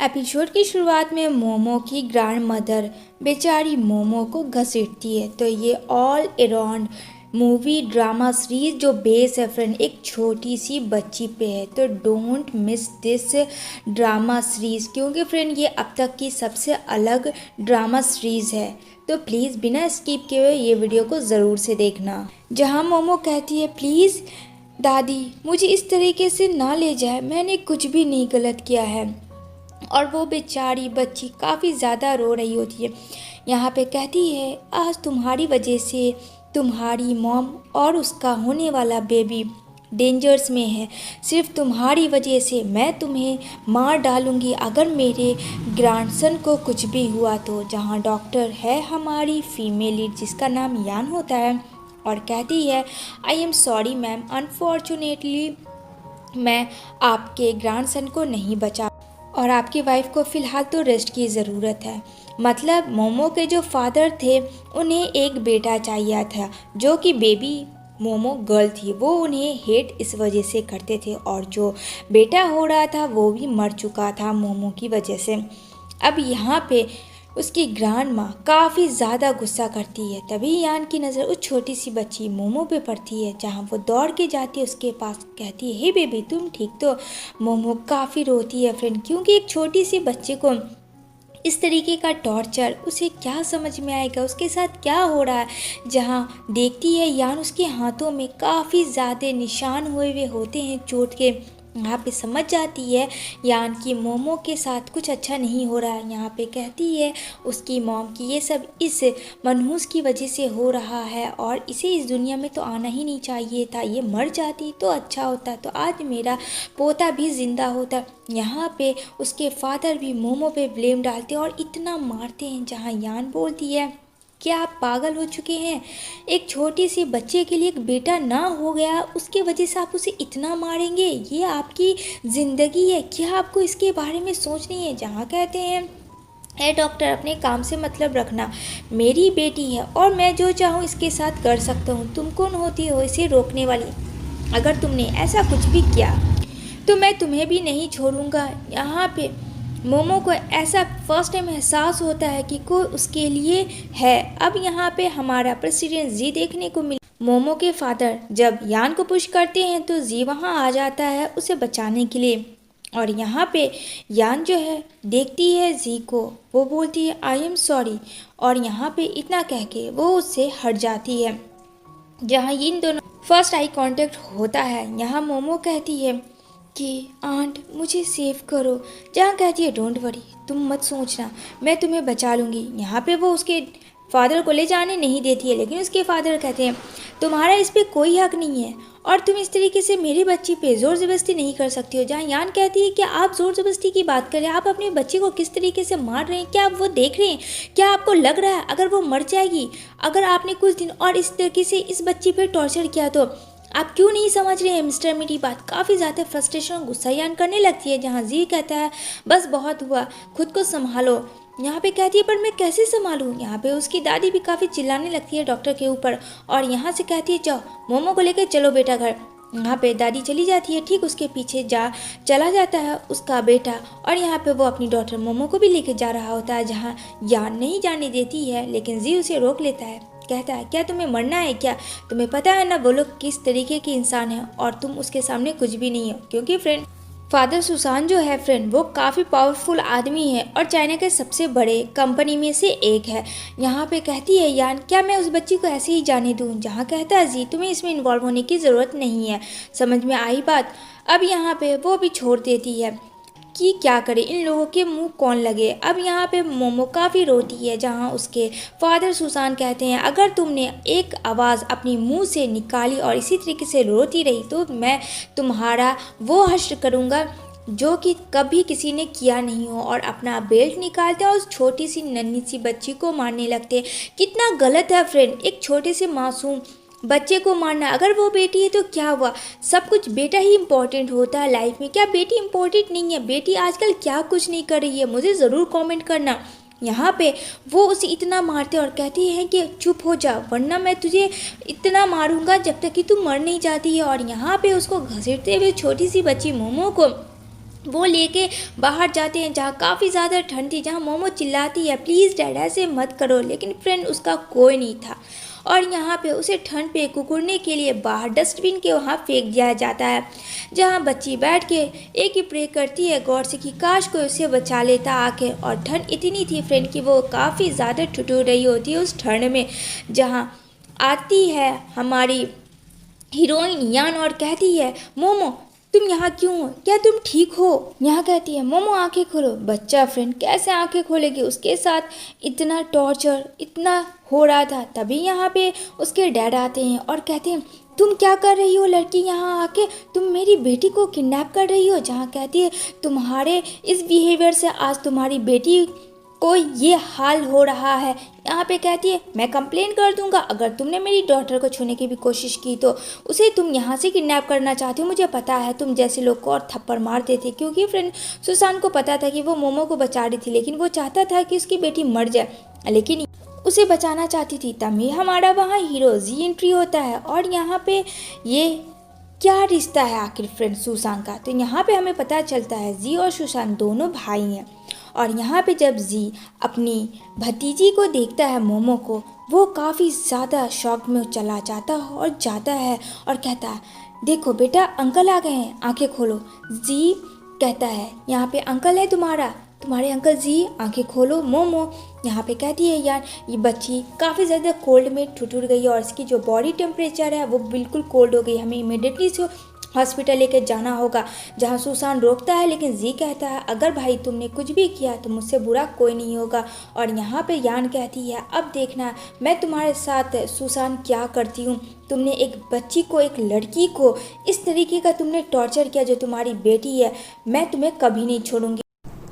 Episode की शुरुआत में मोमो की ग्रैंड मदर बेचारी मोमो को घसीटती है। तो ये all around movie drama series जो बेस है फ्रेंड एक छोटी सी बच्ची पे है। तो don't miss this drama series, क्योंकि फ्रेंड ये अब तक की सबसे अलग ड्रामा सीरीज है। तो प्लीज़ बिना स्किप किए हुए ये वीडियो को ज़रूर से देखना। जहाँ मोमो कहती है प्लीज़ दादी मुझे इस तरीके से ना ले जाए, मैंने कुछ भी नहीं गलत किया है। और वो बेचारी बच्ची काफ़ी ज़्यादा रो रही होती है। यहाँ पे कहती है आज तुम्हारी वजह से तुम्हारी मॉम और उसका होने वाला बेबी डेंजर्स में है। सिर्फ तुम्हारी वजह से मैं तुम्हें मार डालूँगी अगर मेरे ग्रैंडसन को कुछ भी हुआ तो। जहाँ डॉक्टर है हमारी फीमेल लीड जिसका नाम यान होता है और कहती है I am sorry ma'am, unfortunately मैं आपके ग्रैंडसन को नहीं बचा और आपकी वाइफ को फ़िलहाल तो रेस्ट की ज़रूरत है। मतलब मोमो के जो फादर थे उन्हें एक बेटा चाहिए था जो कि बेबी मोमो गर्ल थी, वो उन्हें हेट इस वजह से करते थे और जो बेटा हो रहा था वो भी मर चुका था मोमो की वजह से। अब यहाँ पे उसकी ग्रैंड माँ काफ़ी ज़्यादा गुस्सा करती है। तभी यान की नज़र उस छोटी सी बच्ची मोमो पे पड़ती है, जहाँ वो दौड़ के जाती है उसके पास, कहती है हे बेबी तुम ठीक तो। मोमो काफ़ी रोती है फ्रेंड, क्योंकि एक छोटी सी बच्चे को इस तरीके का टॉर्चर उसे क्या समझ में आएगा, उसके साथ क्या हो रहा है। जहाँ देखती है यान उसके हाथों में काफ़ी ज़्यादा निशान हुए हुए होते हैं चोट के। यहाँ पे समझ जाती है यान की मोमो के साथ कुछ अच्छा नहीं हो रहा है। यहाँ पे कहती है उसकी मॉम कि ये सब इस मनहूस की वजह से हो रहा है और इसे इस दुनिया में तो आना ही नहीं चाहिए था, ये मर जाती तो अच्छा होता, तो आज मेरा पोता भी ज़िंदा होता। यहाँ पे उसके फादर भी मोमो पे ब्लेम डालते हैं और इतना मारते हैं। जहाँ यान बोलती है क्या आप पागल हो चुके हैं, एक छोटी सी बच्चे के लिए एक बेटा ना हो गया उसके वजह से आप उसे इतना मारेंगे, ये आपकी ज़िंदगी है, क्या आपको इसके बारे में सोच नहीं है। जहाँ कहते हैं डॉक्टर अपने काम से मतलब रखना, मेरी बेटी है और मैं जो चाहूँ इसके साथ कर सकता हूँ, तुम कौन होती हो इसे रोकने वाली, अगर तुमने ऐसा कुछ भी किया तो मैं तुम्हें भी नहीं छोड़ूंगा। यहाँ पे मोमो को ऐसा फर्स्ट टाइम एहसास होता है कि कोई उसके लिए है। अब यहाँ पे हमारा प्रेसिडेंट जी देखने को मिला। मोमो के फादर जब यान को पुश करते हैं तो जी वहाँ आ जाता है उसे बचाने के लिए। और यहाँ पे यान जो है देखती है जी को, वो बोलती है आई एम सॉरी और यहाँ पे इतना कह के वो उससे हट जाती है। जहाँ इन दोनों फर्स्ट आई कांटेक्ट होता है। यहाँ मोमो कहती है कि आंट मुझे सेव करो, जहाँ कहती है डोंट वरी तुम मत सोचना मैं तुम्हें बचा लूँगी। यहाँ पे वो उसके फादर को ले जाने नहीं देती है, लेकिन उसके फादर कहते हैं तुम्हारा इस पर कोई हक नहीं है और तुम इस तरीके से मेरी बच्ची पे ज़ोर ज़बरदस्ती नहीं कर सकती हो। जहाँ यान कहती है कि आप ज़ोर ज़बरदस्ती की बात करें, आप अपने बच्चे को किस तरीके से मार रहे हैं, क्या आप वो देख रहे हैं, क्या आपको लग रहा है अगर वो मर जाएगी, अगर आपने कुछ दिन और इस तरीके से इस बच्ची पर टॉर्चर किया तो आप क्यों नहीं समझ रहे हैं। मिस्टर मेरी बात काफ़ी ज़्यादा फ्रस्ट्रेशन और गुस्सा यान करने लगती है। जहाँ जी कहता है बस बहुत हुआ, खुद को संभालो। यहाँ पे कहती है पर मैं कैसे संभालूँ। यहाँ पे उसकी दादी भी काफ़ी चिल्लाने लगती है डॉक्टर के ऊपर और यहाँ से कहती है जाओ मोमो को लेकर चलो बेटा घर। यहाँ पे दादी चली जाती है, ठीक उसके पीछे चला जाता है उसका बेटा और यहाँ पे वो अपनी डॉटर मोमो को भी लेके जा रहा होता है। जहाँ यान नहीं जाने देती है लेकिन जी उसे रोक लेता है, कहता है क्या तुम्हें मरना है क्या, तुम्हें पता है ना वो लोग किस तरीके के इंसान हैं और तुम उसके सामने कुछ भी नहीं हो। क्योंकि फ्रेंड फादर सुसान जो है फ्रेंड वो काफ़ी पावरफुल आदमी है और चाइना के सबसे बड़े कंपनी में से एक है। यहाँ पे कहती है यान क्या मैं उस बच्ची को ऐसे ही जाने दूँ। जहाँ कहता है जी तुम्हें इसमें इन्वॉल्व होने की ज़रूरत नहीं है, समझ में आई बात। अब यहाँ पे वो भी छोड़ देती है कि क्या करे, इन लोगों के मुंह कौन लगे। अब यहाँ पे मोमो काफ़ी रोती है। जहाँ उसके फादर सुसान कहते हैं अगर तुमने एक आवाज़ अपनी मुंह से निकाली और इसी तरीके से रोती रही तो मैं तुम्हारा वो हश्र करूँगा जो कि कभी किसी ने किया नहीं हो। और अपना बेल्ट निकालते हैं और उस छोटी सी नन्ही सी बच्ची को मारने लगते हैं। कितना गलत है फ्रेंड एक छोटे से मासूम बच्चे को मारना। अगर वो बेटी है तो क्या हुआ, सब कुछ बेटा ही इम्पोर्टेंट होता है लाइफ में, क्या बेटी इम्पोर्टेंट नहीं है। बेटी आजकल क्या कुछ नहीं कर रही है, मुझे ज़रूर कमेंट करना। यहाँ पे वो उसे इतना मारते और कहती है कि चुप हो जा वरना मैं तुझे इतना मारूंगा जब तक कि तू मर नहीं जाती है। और यहाँ पे उसको घसीटते हुए छोटी सी बच्ची मोमो को वो लेके बाहर जाते हैं जहाँ काफ़ी ज़्यादा ठंड थी, जहाँ मोमो चिल्लाती है प्लीज़ डैड ऐसे मत करो, लेकिन फ्रेंड उसका कोई नहीं था। और यहाँ पे उसे ठंड पे कुकुरने के लिए बाहर डस्टबिन के वहाँ फेंक दिया जाता है, जहाँ बच्ची बैठ के एक ही प्रे करती है गौर से कि काश कोई उसे बचा लेता आके। और ठंड इतनी थी फ्रेंड कि वो काफ़ी ज़्यादा ठिठुर रही होती है उस ठंड में, जहाँ आती है हमारी हीरोइन यान और कहती है मोमो तुम यहाँ क्यों हो, क्या तुम ठीक हो। यहाँ कहती है मोमो आंखें खोलो। बच्चा फ्रेंड कैसे आंखें खोलेगी, उसके साथ इतना टॉर्चर इतना हो रहा था। तभी यहाँ पे उसके डैड आते हैं और कहते हैं तुम क्या कर रही हो लड़की यहाँ आके, तुम मेरी बेटी को किडनैप कर रही हो। जहाँ कहती है तुम्हारे इस बिहेवियर से आज तुम्हारी बेटी को ये हाल हो रहा है। यहाँ पे कहती है मैं कंप्लेन कर दूंगा, अगर तुमने मेरी डॉटर को छूने की भी कोशिश की तो उसे तुम यहाँ से किडनैप करना चाहती हो। मुझे पता है तुम जैसे लोग को और थप्पड़ मारते थे, क्योंकि फ्रेंड सुसान को पता था कि वो मोमो को बचा रही थी, लेकिन वो चाहता था कि उसकी बेटी मर जाए, लेकिन उसे बचाना चाहती थी। तभी हमारा वहाँ हीरो जी एंट्री होता है और यहाँ पे ये क्या रिश्ता है आखिर फ्रेंड सुसान का, तो यहाँ पे हमें पता चलता है जी और सुसान दोनों भाई हैं। और यहाँ पे जब जी अपनी भतीजी को देखता है मोमो को, वो काफ़ी ज़्यादा शॉक में चला जाता है और जाता है और कहता है देखो बेटा अंकल आ गए हैं, आंखें खोलो। जी कहता है यहाँ पे अंकल है तुम्हारे अंकल जी, आंखें खोलो। मोमो यहाँ पे कहती है यार ये बच्ची काफ़ी ज़्यादा कोल्ड में ठुठुर गई है और इसकी जो बॉडी टेम्परेचर है वो बिल्कुल कोल्ड हो गई, हमें इमिडिएटली से हॉस्पिटल लेके जाना होगा। जहाँ सुसान रोकता है, लेकिन जी कहता है अगर भाई तुमने कुछ भी किया तो मुझसे बुरा कोई नहीं होगा। और यहाँ पे यान कहती है अब देखना मैं तुम्हारे साथ सुसान क्या करती हूँ। तुमने एक बच्ची को, एक लड़की को इस तरीके का तुमने टॉर्चर किया जो तुम्हारी बेटी है, मैं तुम्हें कभी नहीं छोड़ूंगी।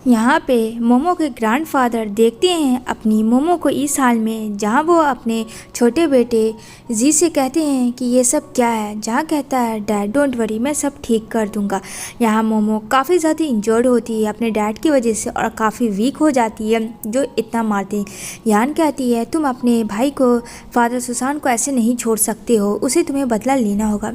यहाँ पे मोमो के ग्रैंडफादर देखते हैं अपनी मोमो को इस हाल में, जहाँ वो अपने छोटे बेटे जी से कहते हैं कि ये सब क्या है। जहाँ कहता है डैड डोंट वरी मैं सब ठीक कर दूँगा। यहाँ मोमो काफ़ी ज़्यादा इंजर्ड होती है अपने डैड की वजह से और काफ़ी वीक हो जाती है जो इतना मारते हैं। यान कहती है तुम अपने भाई को, फादर सुसान को ऐसे नहीं छोड़ सकते हो, उसे तुम्हें बदला लेना होगा।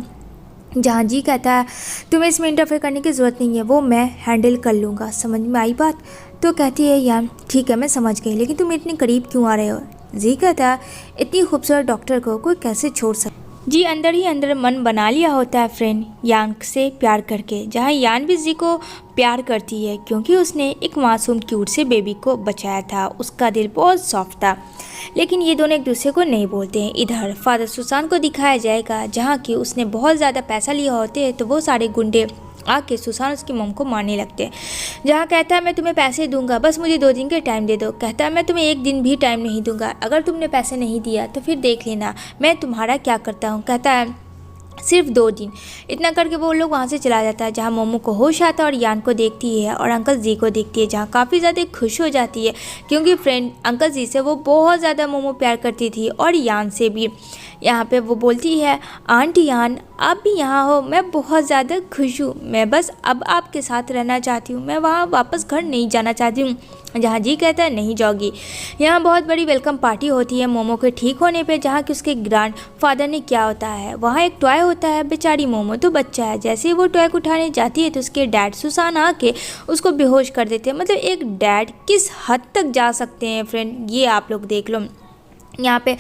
जहाँ जी कहता है तुम्हें इसमें इंटरफेयर करने की ज़रूरत नहीं है, वो मैं हैंडल कर लूँगा। समझ में आई बात? तो कहती है यार ठीक है मैं समझ गई, लेकिन तुम इतने करीब क्यों आ रहे हो। जी कहता है इतनी खूबसूरत डॉक्टर को कोई कैसे छोड़ सकता। जी अंदर ही अंदर मन बना लिया होता है फ्रेंड यान से प्यार करके, जहाँ यान भी जी को प्यार करती है क्योंकि उसने एक मासूम क्यूट से बेबी को बचाया था, उसका दिल बहुत सॉफ्ट था। लेकिन ये दोनों एक दूसरे को नहीं बोलते हैं। इधर फादर सुसान को दिखाया जाएगा जहाँ कि उसने बहुत ज़्यादा पैसा लिया होते हैं, तो वो सारे गुंडे आके सुसान उसकी मम को मारने लगते हैं। जहाँ कहता है मैं तुम्हें पैसे दूंगा, बस मुझे 2 दिन के टाइम दे दो। कहता है मैं तुम्हें 1 दिन भी टाइम नहीं दूंगा, अगर तुमने पैसे नहीं दिया तो फिर देख लेना मैं तुम्हारा क्या करता हूँ। कहता है सिर्फ 2 दिन। इतना करके वो लोग वहाँ से चला जाता है, जहाँ मोमो को होश आता है और यान को देखती है और अंकल जी को देखती है, जहाँ काफ़ी ज़्यादा खुश हो जाती है क्योंकि फ्रेंड अंकल जी से वो बहुत ज़्यादा मोमो प्यार करती थी और यान से भी। यहाँ पे वो बोलती है आंटी यान आप भी यहाँ हो, मैं बहुत ज़्यादा खुश हूँ, मैं बस अब आपके साथ रहना चाहती हूँ, मैं वहाँ वापस घर नहीं जाना चाहती हूँ। जहाँ जी कहता है नहीं जाओगी। यहाँ बहुत बड़ी वेलकम पार्टी होती है मोमो के ठीक होने पे, जहाँ कि उसके ग्रैंड फादर ने क्या होता है, वहाँ एक टॉय होता है। बेचारी मोमो तो बच्चा है, जैसे ही वो टॉय को उठाने जाती है तो उसके डैड सुसान आके उसको बेहोश कर देते हैं। मतलब एक डैड किस हद तक जा सकते हैं फ्रेंड, ये आप लोग देख लो। यहाँ पे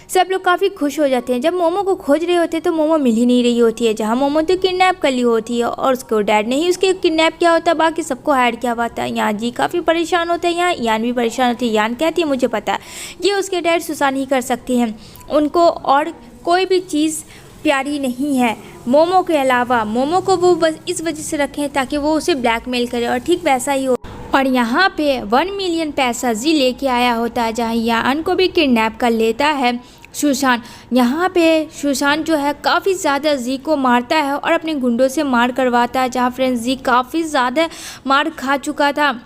सब लोग काफ़ी खुश हो जाते हैं। जब मोमो को खोज रहे होते हैं तो मोमो मिल ही नहीं रही होती है, जहाँ मोमो तो किडनैप कर ली होती है और उसको डैड ने ही उसके किडनैप किया होता है, बाकी सबको हायर किया हुआ था। यहाँ जी काफ़ी परेशान होते हैं, यहाँ यान भी परेशान होती है। यान कहती है मुझे पता है ये उसके डैड सुसान ही कर सकते हैं, उनको और कोई भी चीज़ प्यारी नहीं है मोमो के अलावा। मोमो को वो बस इस वजह से रखें ताकि वो उसे ब्लैकमेल करे और ठीक वैसा ही हो। और यहाँ पे 1 मिलियन पैसा जी लेके आया होता है, जहाँ यान को भी किडनैप कर लेता है सुशान। यहाँ पे सुशान जो है काफ़ी ज़्यादा जी को मारता है और अपने गुंडों से मार करवाता है, जहाँ फ्रेंड्स जी काफ़ी ज़्यादा मार खा चुका था।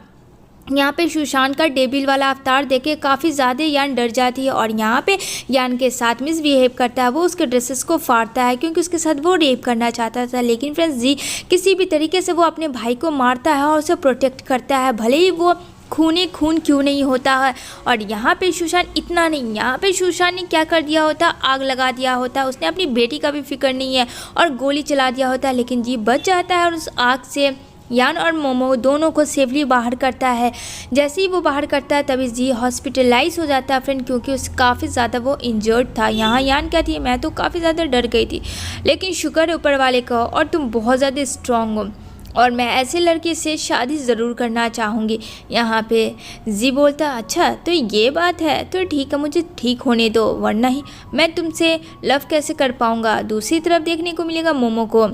यहाँ पे सुशांत का डेबिल वाला अवतार देखे काफ़ी ज़्यादा यान डर जाती है और यहाँ पे यान के साथ मिसबिहेव करता है। वो उसके ड्रेसेस को फाड़ता है क्योंकि उसके साथ वो रेप करना चाहता था, लेकिन फ्रेंड्स जी किसी भी तरीके से वो अपने भाई को मारता है और उसे प्रोटेक्ट करता है, भले ही वो खूनी खून क्यों नहीं होता है। और यहाँ पे सुशांत इतना नहीं, यहाँ पे सुशांत ने क्या कर दिया होता, आग लगा दिया होता, उसने अपनी बेटी का भी फिक्र नहीं है और गोली चला दिया होता, लेकिन जी बच जाता है और उस आग से यान और मोमो दोनों को सेफली बाहर करता है। जैसे ही वो बाहर करता है तभी जी हॉस्पिटलाइज हो जाता है फ्रेंड, क्योंकि उस काफ़ी ज़्यादा वो इंजर्ड था। यहाँ यान कहती है मैं तो काफ़ी ज़्यादा डर गई थी, लेकिन शुक्र है ऊपर वाले का, और तुम बहुत ज़्यादा स्ट्रांग हो और मैं ऐसे लड़के से शादी ज़रूर करना चाहूँगी। यहाँ पे जी बोलता अच्छा तो ये बात है, तो ठीक है मुझे ठीक होने दो, वरना ही मैं तुमसे लव कैसे कर पाऊँगा। दूसरी तरफ देखने को मिलेगा मोमो को,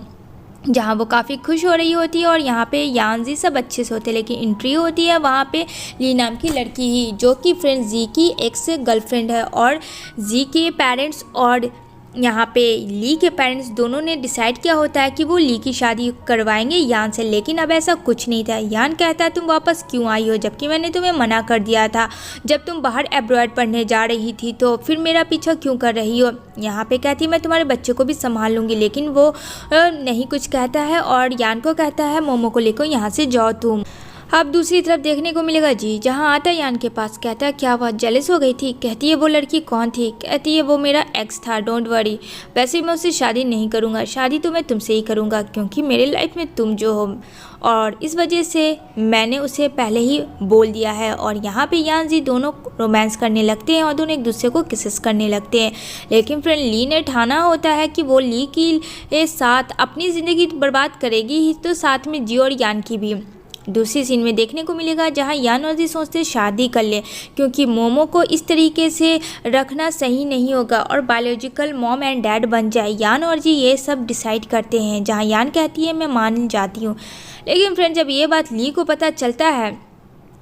जहाँ वो काफ़ी खुश हो रही होती है और यहाँ पे यान जी सब अच्छे से होते हैं, लेकिन एंट्री होती है वहाँ पे ली नाम की लड़की ही, जो कि फ्रेंड जी की एक्स गर्लफ्रेंड है। और जी के पेरेंट्स और यहाँ पे ली के पेरेंट्स दोनों ने डिसाइड किया होता है कि वो ली की शादी करवाएंगे यान से, लेकिन अब ऐसा कुछ नहीं था। यान कहता है तुम वापस क्यों आई हो, जबकि मैंने तुम्हें मना कर दिया था जब तुम बाहर एब्रॉयड पढ़ने जा रही थी, तो फिर मेरा पीछा क्यों कर रही हो। यहाँ पे कहती मैं तुम्हारे बच्चे को भी संभाल लूँगी, लेकिन वो नहीं कुछ कहता है और यान को कहता है मोमो को लेकर यहाँ से जाओ तुम। अब दूसरी तरफ देखने को मिलेगा जी, जहाँ आता है यान के पास, कहता है क्या बात जेलस हो गई थी। कहती है वो लड़की कौन थी। कहती है वो मेरा एक्स था, डोंट वरी, वैसे मैं उससे शादी नहीं करूँगा, शादी तो मैं तुमसे ही करूँगा क्योंकि मेरे लाइफ में तुम जो हो, और इस वजह से मैंने उसे पहले ही बोल दिया है। और यहाँ पे यान जी दोनों रोमांस करने लगते हैं और दोनों एक दूसरे को किसेस करने लगते हैं, लेकिन फ्रेंड ली ने ठाना होता है कि वो ली के साथ अपनी ज़िंदगी बर्बाद करेगी ही, तो साथ में जी और यान की भी। दूसरी सीन में देखने को मिलेगा जहां यान और जी सोचते शादी कर ले, क्योंकि मोमो को इस तरीके से रखना सही नहीं होगा और बायोलॉजिकल मॉम एंड डैड बन जाए। यान और जी ये सब डिसाइड करते हैं, जहां यान कहती है मैं मान जाती हूँ। लेकिन फ्रेंड जब ये बात ली को पता चलता है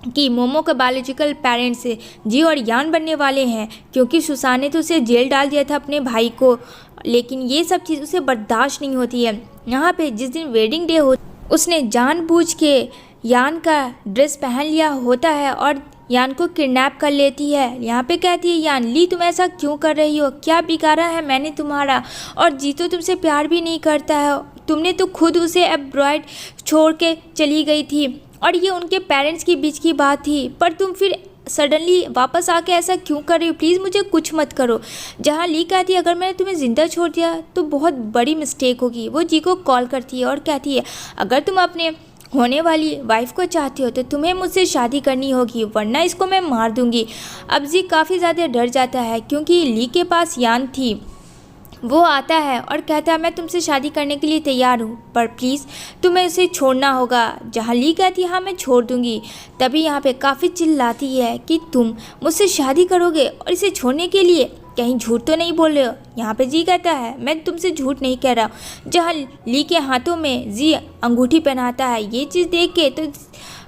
कि मोमो के बायोलॉजिकल पेरेंट्स जी और यान बनने वाले हैं, क्योंकि सुसान ने तो उसे जेल डाल दिया था अपने भाई को, लेकिन ये सब चीज़ उसे बर्दाश्त नहीं होती है। यहाँ पे जिस दिन वेडिंग डे हो उसने जानबूझ के यान का ड्रेस पहन लिया होता है और यान को किडनैप कर लेती है। यहाँ पे कहती है यान ली तुम ऐसा क्यों कर रही हो, क्या बिगाड़ा है मैंने तुम्हारा, और जी तो तुमसे प्यार भी नहीं करता है, तुमने तो खुद उसे एब्रॉयड छोड़ के चली गई थी और ये उनके पेरेंट्स के बीच की बात थी, पर तुम फिर सडनली वापस आके ऐसा क्यों कर रही हो, प्लीज़ मुझे कुछ मत करो। जहाँ ली कहती है अगर मैंने तुम्हें ज़िंदा छोड़ दिया तो बहुत बड़ी मिस्टेक होगी। वो जी को कॉल करती है और कहती है अगर तुम अपने होने वाली वाइफ को चाहती हो तो तुम्हें मुझसे शादी करनी होगी, वरना इसको मैं मार दूंगी। अब जी काफ़ी ज़्यादा डर जाता है क्योंकि ली के पास यान थी। वो आता है और कहता है मैं तुमसे शादी करने के लिए तैयार हूँ, पर प्लीज़ तुम्हें उसे छोड़ना होगा। जहाँ ली कहती है हाँ मैं छोड़ दूँगी, तभी यहाँ पे काफ़ी चिल्लाती है कि तुम मुझसे शादी करोगे और इसे छोड़ने के लिए कहीं झूठ तो नहीं बोल रहे हो। यहाँ पे जी कहता है मैं तुमसे झूठ नहीं कह रहा हूँ। जहाँ ली के हाथों में जी अंगूठी पहनाता है, ये चीज़ देख के तो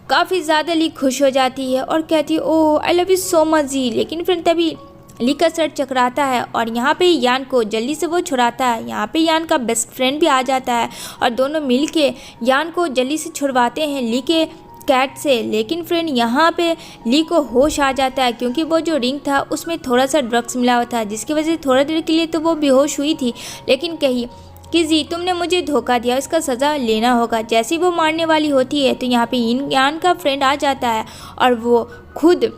काफ़ी ज़्यादा ली खुश हो जाती है और कहती है oh I love you so much जी। लेकिन फिर तभी ली का सर चकराता है और यहाँ पे यान को जल्दी से वो छुड़ाता है। यहाँ पे यान का बेस्ट फ्रेंड भी आ जाता है और दोनों मिल के यान को जल्दी से छुड़वाते हैं ली के कैट से। लेकिन फ्रेंड यहाँ पे ली को होश आ जाता है क्योंकि वो जो रिंग था उसमें थोड़ा सा ड्रग्स मिला हुआ था, जिसकी वजह से थोड़ा देर के लिए तो वो बेहोश हुई थी, लेकिन कही कि जी तुमने मुझे धोखा दिया, इसका सज़ा लेना होगा। जैसे ही वो मारने वाली होती है तो यहाँ पे यान का फ्रेंड आ जाता है और वो खुद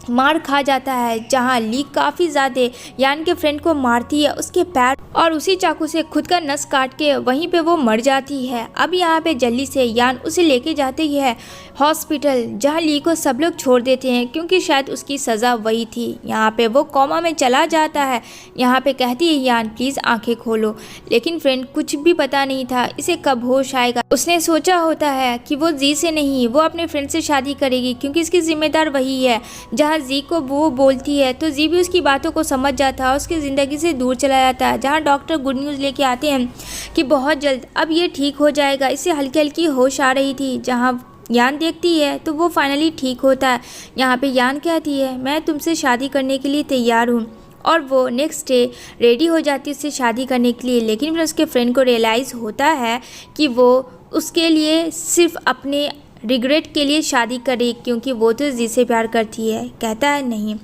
मार खा जाता है, जहाँ ली काफ़ी ज़्यादा यान के फ्रेंड को मारती है उसके पैर और उसी चाकू से खुद का नस काट के वहीं पे वो मर जाती है। अब यहाँ पे जल्दी से यान उसे लेके जाती है हॉस्पिटल, जहाँ ली को सब लोग छोड़ देते हैं क्योंकि शायद उसकी सज़ा वही थी। यहाँ पे वो कोमा में चला जाता है। यहाँ पे कहती है यान प्लीज़ आंखें खोलो, लेकिन फ्रेंड कुछ भी पता नहीं था इसे कब होश आएगा। उसने सोचा होता है कि वो जी से नहीं वो अपने फ्रेंड से शादी करेगी क्योंकि इसकी जिम्मेदार वही है। जहाँ जी को वो बोलती है तो जी भी उसकी बातों को समझ जाता है, उसकी ज़िंदगी से दूर चला जाता है। जहाँ डॉक्टर गुड न्यूज़ लेके आते हैं कि बहुत जल्द अब ये ठीक हो जाएगा, इसे हल्की हल्की होश आ रही थी। जहाँ यान देखती है तो वो फाइनली ठीक होता है। यहाँ पे यान कहती है मैं तुमसे शादी करने के लिए तैयार हूँ, और वो नेक्स्ट डे रेडी हो जाती है उससे शादी करने के लिए। लेकिन फिर उसके फ्रेंड को रियलाइज़ होता है कि वो उसके लिए सिर्फ अपने रिग्रेट के लिए शादी करे, क्योंकि वो तो जी से प्यार करती है। कहता है नहीं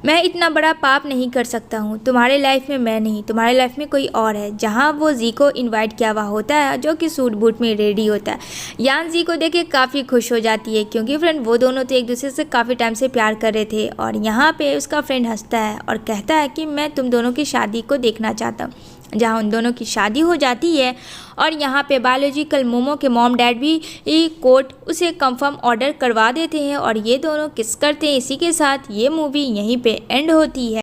मैं इतना बड़ा पाप नहीं कर सकता हूँ, तुम्हारे लाइफ में मैं नहीं, तुम्हारे लाइफ में कोई और है। जहाँ वो जी को इनवाइट किया हुआ होता है जो कि सूट बूट में रेडी होता है। यान जी को देख के काफ़ी खुश हो जाती है क्योंकि फ्रेंड वो दोनों तो एक दूसरे से काफ़ी टाइम से प्यार कर रहे थे। और यहाँ पे उसका फ्रेंड हंसता है और कहता है कि मैं तुम दोनों की शादी को देखना चाहता हूँ। जहाँ उन दोनों की शादी हो जाती है। और यहाँ पे बायोलॉजिकल मोमो के मॉम डैड भी कोर्ट उसे कंफर्म ऑर्डर करवा देते हैं और ये दोनों किस करते हैं। इसी के साथ ये मूवी यहीं पे एंड होती है।